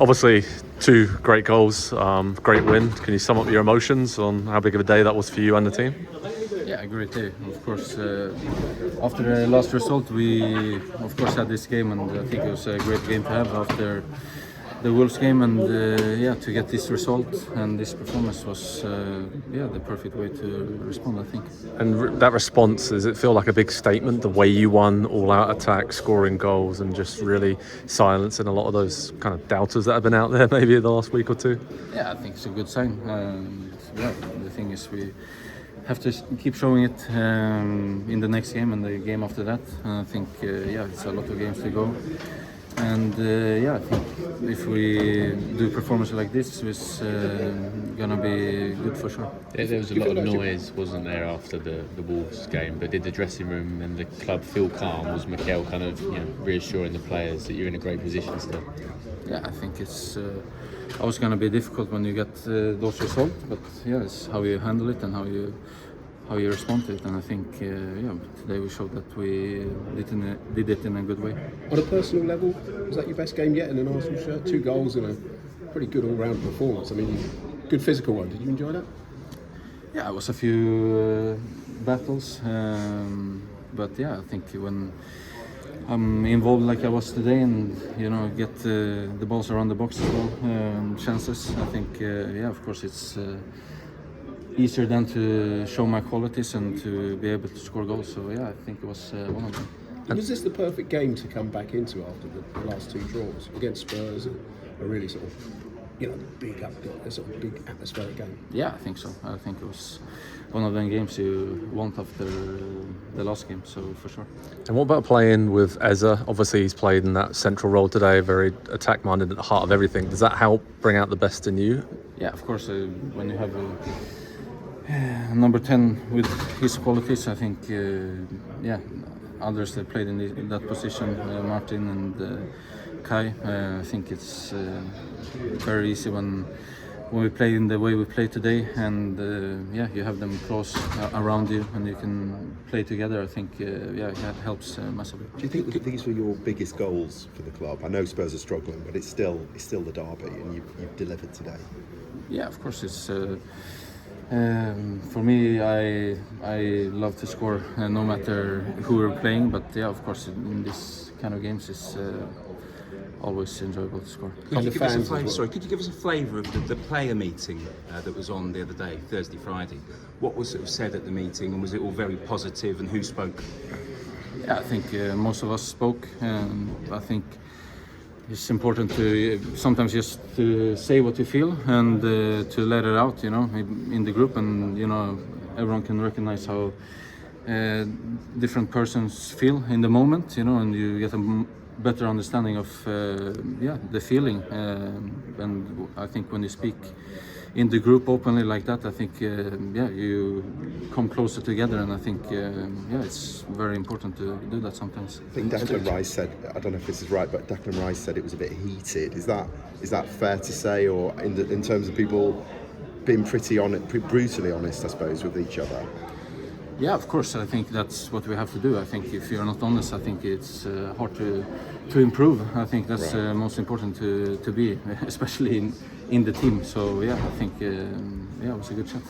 Obviously, 2 great goals, great win. Can you sum up your emotions on how big of a day that was for you and the team? Yeah, a great day. Of course, after the last result, we of course had this game, and I think it was a great game to have after the Wolves game, and to get this result and this performance was the perfect way to respond, I think. And that response, does it feel like a big statement, the way you won, all-out attack, scoring goals, and just really silencing a lot of those kind of doubters that have been out there maybe in the last week or two? Yeah, I think it's a good sign. The thing is we have to keep showing it in the next game and the game after that. And I think it's a lot of games to go. And I think if we do performance like this, it's gonna be good for sure. Yeah, there was a lot of noise, wasn't there, after the Wolves game? But did the dressing room and the club feel calm? Was Mikel kind of reassuring the players that you're in a great position still? Yeah, I think it's always gonna be difficult when you get those results, but it's how you handle it and how you respond to it, and I think today we showed that we did it in a good way. On a personal level, was that your best game yet in an Arsenal shirt? 2 goals and a pretty good all-round performance. I mean, good physical one. Did you enjoy that? Yeah, it was a few battles, but I think when I'm involved like I was today, and get the balls around the box as well, chances. I think of course it's easier than to show my qualities and to be able to score goals. So I think it was one of them. And was this the perfect game to come back into after the last 2 draws against Spurs? A really sort of big atmospheric game. Yeah, I think so. I think it was one of them games you want after the last game, so for sure. And what about playing with Eza? Obviously he's played in that central role today, very attack-minded at the heart of everything. Does that help bring out the best in you? Yeah, of course. When you have number 10 with his qualities, I think others that played in that position, Martin and Kai, I think it's very easy when we play in the way we play today, and you have them close around you and you can play together. I think it helps massively. Do you think these were your biggest goals for the club? I know Spurs are struggling, but it's still the derby, and you've delivered today. Yeah, of course it's. For me, I love to score no matter who we're playing, but of course in this kind of games it's always enjoyable to score. Could you give us a flavour of the player meeting that was on the other day, Thursday, Friday? What was sort of said at the meeting, and was it all very positive, and who spoke? Yeah, I think most of us spoke, and I think it's important to sometimes just to say what you feel and to let it out, in the group, and everyone can recognize how different persons feel in the moment, and you get a better understanding of the feeling. And I think when you speak in the group openly like that, I think you come closer together, and I think it's very important to do that sometimes. I think Declan Rice said, I don't know if this is right, but Declan Rice said it was a bit heated. Is that fair to say, or in terms of people being pretty brutally honest, I suppose, with each other? Yeah, of course. I think that's what we have to do. I think if you're not honest, I think it's hard to improve. I think that's most important to be, especially in the team. So I think it was a good chat.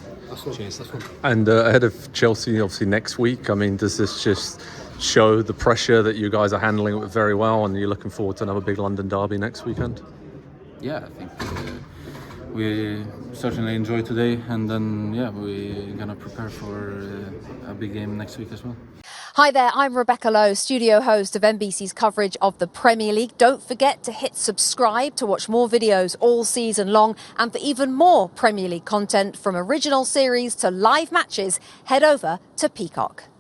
Cheers. And ahead of Chelsea, obviously next week. I mean, does this just show the pressure that you guys are handling it very well, and you're looking forward to another big London derby next weekend? Yeah, I think we certainly enjoy today, and then we're gonna prepare for a big game next week as well. Hi there, I'm Rebecca Lowe, studio host of NBC's coverage of the Premier League. Don't forget to hit subscribe to watch more videos all season long, and for even more Premier League content, from original series to live matches, head over to Peacock.